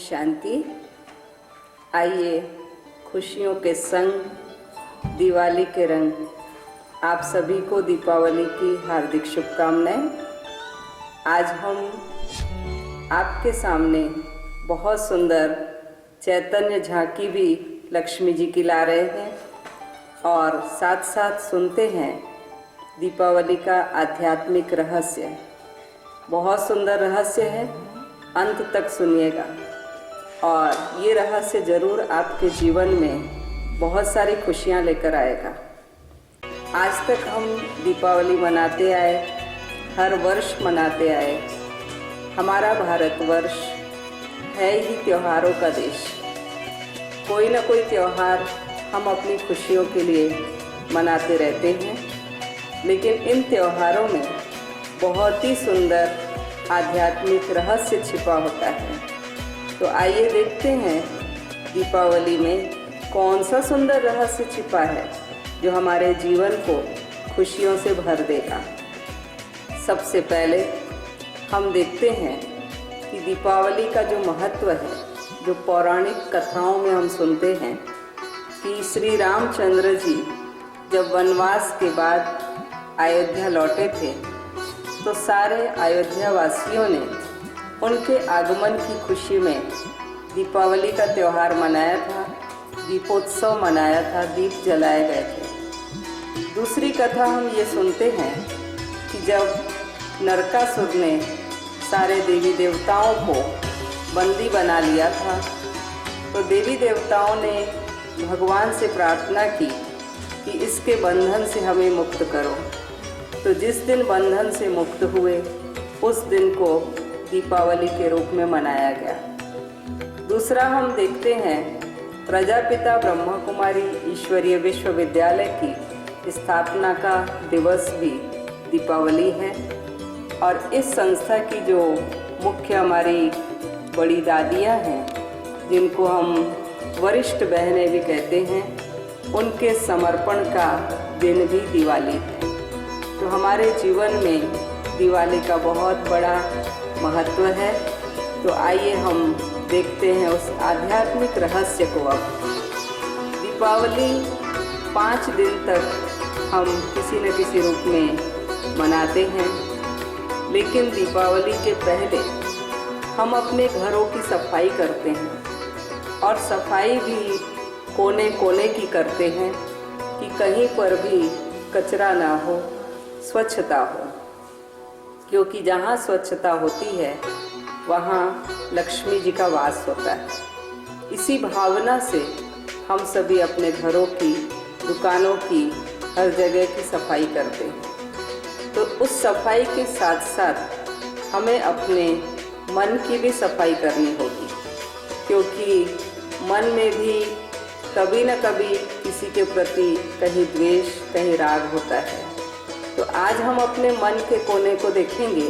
शांति। आइए खुशियों के संग दिवाली के रंग, आप सभी को दीपावली की हार्दिक शुभकामनाएं। आज हम आपके सामने बहुत सुंदर चैतन्य झांकी भी लक्ष्मी जी की ला रहे हैं और साथ साथ सुनते हैं दीपावली का आध्यात्मिक रहस्य। बहुत सुंदर रहस्य है, अंत तक सुनिएगा और ये रहस्य ज़रूर आपके जीवन में बहुत सारी खुशियाँ लेकर आएगा। आज तक हम दीपावली मनाते आए, हर वर्ष मनाते आए। हमारा भारतवर्ष है ही त्योहारों का देश। कोई ना कोई त्यौहार हम अपनी खुशियों के लिए मनाते रहते हैं, लेकिन इन त्योहारों में बहुत ही सुंदर आध्यात्मिक रहस्य छिपा होता है। तो आइए देखते हैं दीपावली में कौन सा सुंदर रहस्य छिपा है जो हमारे जीवन को खुशियों से भर देगा। सबसे पहले हम देखते हैं कि दीपावली का जो महत्व है, जो पौराणिक कथाओं में हम सुनते हैं कि श्री रामचंद्र जी जब वनवास के बाद अयोध्या लौटे थे तो सारे अयोध्या वासियों ने उनके आगमन की खुशी में दीपावली का त्यौहार मनाया था, दीपोत्सव मनाया था, दीप जलाए गए थे। दूसरी कथा हम ये सुनते हैं कि जब नरकासुर ने सारे देवी देवताओं को बंदी बना लिया था तो देवी देवताओं ने भगवान से प्रार्थना की कि इसके बंधन से हमें मुक्त करो। तो जिस दिन बंधन से मुक्त हुए उस दिन को दीपावली के रूप में मनाया गया। दूसरा हम देखते हैं प्रजापिता ब्रह्मा कुमारी ईश्वरीय विश्वविद्यालय की स्थापना का दिवस भी दीपावली है और इस संस्था की जो मुख्य हमारी बड़ी दादियाँ हैं, जिनको हम वरिष्ठ बहनें भी कहते हैं, उनके समर्पण का दिन भी दिवाली है। तो हमारे जीवन में दिवाली का बहुत बड़ा महत्व है। तो आइए हम देखते हैं उस आध्यात्मिक रहस्य को। अब दीपावली 5 दिन तक हम किसी न किसी रूप में मनाते हैं, लेकिन दीपावली के पहले हम अपने घरों की सफाई करते हैं और सफाई भी कोने कोने की करते हैं कि कहीं पर भी कचरा ना हो, स्वच्छता हो, क्योंकि जहाँ स्वच्छता होती है वहाँ लक्ष्मी जी का वास होता है। इसी भावना से हम सभी अपने घरों की, दुकानों की, हर जगह की सफाई करते हैं। तो उस सफाई के साथ साथ हमें अपने मन की भी सफाई करनी होगी, क्योंकि मन में भी कभी न कभी किसी के प्रति कहीं द्वेष, कहीं राग होता है। तो आज हम अपने मन के कोने को देखेंगे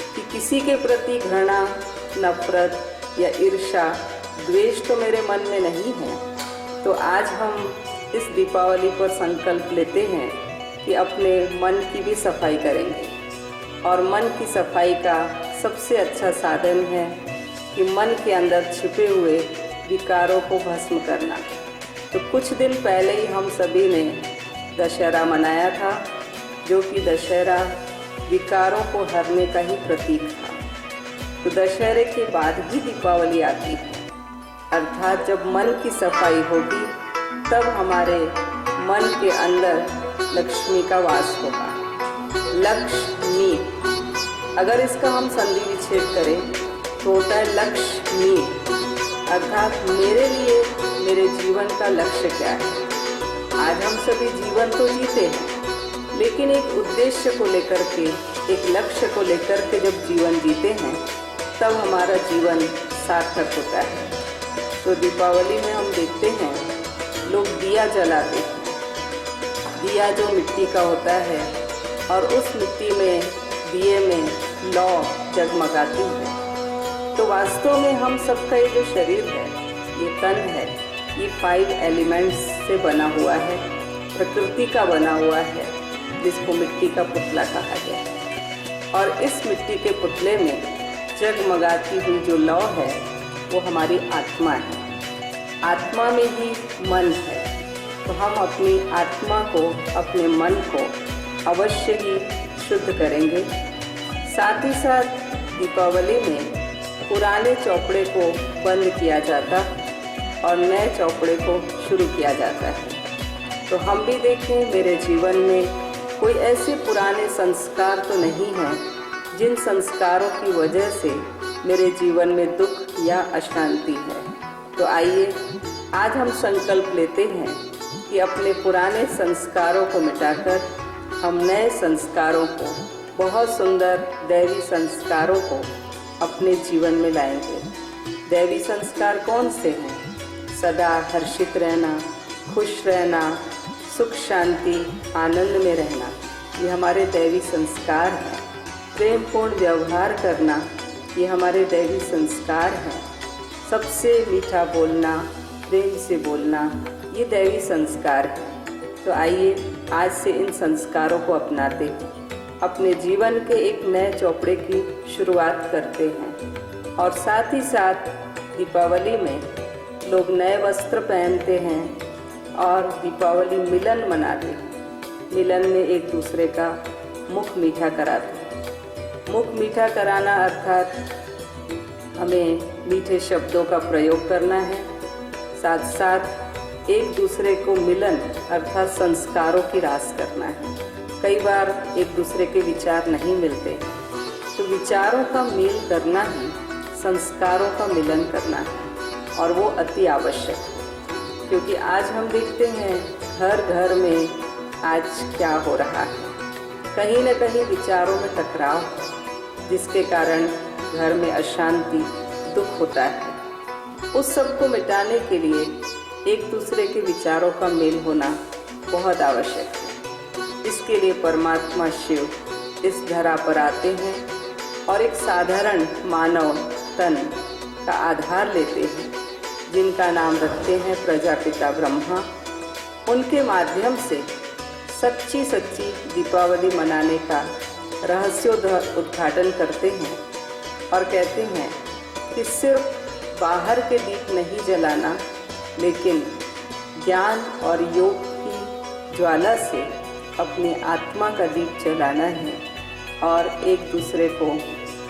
कि किसी के प्रति घृणा, नफरत या ईर्ष्या, द्वेष तो मेरे मन में नहीं है। तो आज हम इस दीपावली पर संकल्प लेते हैं कि अपने मन की भी सफाई करेंगे और मन की सफाई का सबसे अच्छा साधन है कि मन के अंदर छिपे हुए विकारों को भस्म करना। तो कुछ दिन पहले ही हम सभी ने दशहरा मनाया था, जो कि दशहरा विकारों को हरने का ही प्रतीक था। तो दशहरे के बाद ही दीपावली आती है, अर्थात जब मन की सफाई होगी तब हमारे मन के अंदर लक्ष्मी का वास होगा। लक्ष्मी, अगर इसका हम संधि विच्छेद करें तो होता है लक्ष्मी, अर्थात मेरे लिए मेरे जीवन का लक्ष्य क्या है। आज हम सभी जीवन तो जीते हैं, लेकिन एक उद्देश्य को लेकर के, एक लक्ष्य को लेकर के जब जीवन जीते हैं तब हमारा जीवन सार्थक होता है। तो दीपावली में हम देखते हैं लोग दिया जलाते हैं। दिया जो मिट्टी का होता है और उस मिट्टी में, दिए में लौ जगमगाती है। तो वास्तव में हम सबका ये जो शरीर है, ये तन है, ये 5 एलिमेंट्स से बना हुआ है, प्रकृति का बना हुआ है, जिसको मिट्टी का पुतला कहा गया है। और इस मिट्टी के पुतले में जगमगाती हुई जो लौ है वो हमारी आत्मा है। आत्मा में ही मन है, तो हम अपनी आत्मा को, अपने मन को अवश्य ही शुद्ध करेंगे। साथ ही साथ दीपावली में पुराने चौपड़े को बंद किया जाता और नए चौपड़े को शुरू किया जाता है। तो हम भी देखें, मेरे जीवन में कोई ऐसे पुराने संस्कार तो नहीं हैं जिन संस्कारों की वजह से मेरे जीवन में दुख या अशांति है। तो आइए आज हम संकल्प लेते हैं कि अपने पुराने संस्कारों को मिटाकर हम नए संस्कारों को, बहुत सुंदर दैवी संस्कारों को अपने जीवन में लाएंगे। दैवी संस्कार कौन से हैं? सदा हर्षित रहना, खुश रहना, सुख शांति आनंद में रहना, ये हमारे दैवी संस्कार हैं। प्रेमपूर्ण व्यवहार करना, ये हमारे दैवी संस्कार हैं। सबसे मीठा बोलना, प्रेम से बोलना, ये दैवी संस्कार है। तो आइए आज से इन संस्कारों को अपनाते हैं, अपने जीवन के एक नए चौपड़े की शुरुआत करते हैं। और साथ ही साथ दीपावली में लोग नए वस्त्र पहनते हैं और दीपावली मिलन मनाते हैं। मिलन में एक दूसरे का मुख मीठा कराते हैं। मुख मीठा कराना अर्थात हमें मीठे शब्दों का प्रयोग करना है। साथ साथ एक दूसरे को मिलन अर्थात संस्कारों की रास करना है। कई बार एक दूसरे के विचार नहीं मिलते, तो विचारों का मेल करना ही संस्कारों का मिलन करना है, और वो अति आवश्यक है। क्योंकि आज हम देखते हैं घर घर में आज क्या हो रहा है, कहीं न कहीं विचारों में टकराव है, जिसके कारण घर में अशांति, दुख होता है। उस सब को मिटाने के लिए एक दूसरे के विचारों का मेल होना बहुत आवश्यक है। इसके लिए परमात्मा शिव इस धरा पर आते हैं और एक साधारण मानव तन का आधार लेते हैं, जिनका नाम रखते हैं प्रजापिता ब्रह्मा। उनके माध्यम से सच्ची दीपावली मनाने का रहस्योद्घाटन करते हैं और कहते हैं कि सिर्फ बाहर के दीप नहीं जलाना, लेकिन ज्ञान और योग की ज्वाला से अपनी आत्मा का दीप जलाना है और एक दूसरे को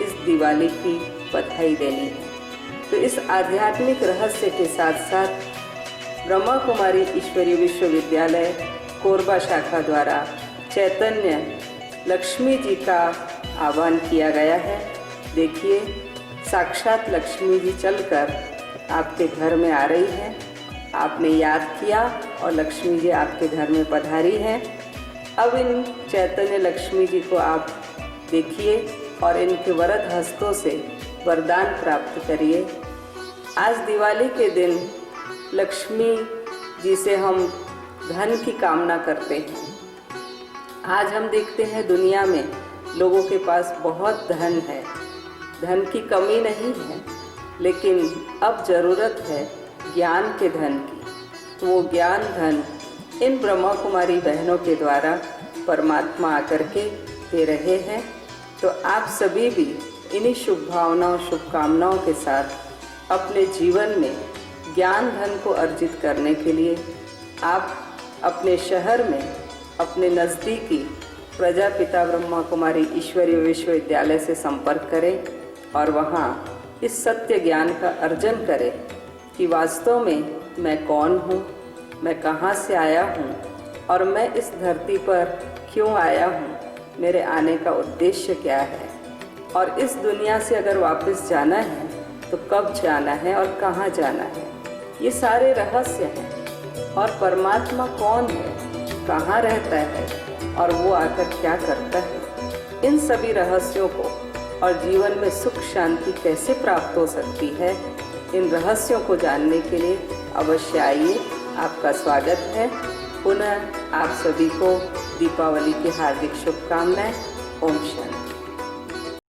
इस दिवाली की बधाई देनी है। तो इस आध्यात्मिक रहस्य के साथ साथ ब्रह्मा कुमारी ईश्वरीय विश्वविद्यालय कोरबा शाखा द्वारा चैतन्य लक्ष्मी जी का आह्वान किया गया है। देखिए, साक्षात लक्ष्मी जी चलकर आपके घर में आ रही हैं। आपने याद किया और लक्ष्मी जी आपके घर में पधारी हैं। अब इन चैतन्य लक्ष्मी जी को आप देखिए और इनके वरद हस्तों से वरदान प्राप्त करिए। आज दिवाली के दिन लक्ष्मी जी से हम धन की कामना करते हैं। आज हम देखते हैं दुनिया में लोगों के पास बहुत धन है, धन की कमी नहीं है, लेकिन अब ज़रूरत है ज्ञान के धन की। तो वो ज्ञान धन इन ब्रह्मा कुमारी बहनों के द्वारा परमात्मा आकर के दे रहे हैं। तो आप सभी भी इन्हीं शुभ भावनाओं, शुभकामनाओं के साथ अपने जीवन में ज्ञान धन को अर्जित करने के लिए आप अपने शहर में अपने नज़दीकी प्रजापिता ब्रह्मा कुमारी ईश्वरीय विश्वविद्यालय से संपर्क करें और वहाँ इस सत्य ज्ञान का अर्जन करें कि वास्तव में मैं कौन हूँ, मैं कहाँ से आया हूँ और मैं इस धरती पर क्यों आया हूँ, मेरे आने का उद्देश्य क्या है, और इस दुनिया से अगर वापस जाना है तो कब जाना है और कहाँ जाना है। ये सारे रहस्य हैं। और परमात्मा कौन है, कहाँ रहता है और वो आकर क्या करता है, इन सभी रहस्यों को और जीवन में सुख शांति कैसे प्राप्त हो सकती है, इन रहस्यों को जानने के लिए अवश्य आइए। आपका स्वागत है। पुनः आप सभी को दीपावली की हार्दिक शुभकामनाएं। ओम शांति।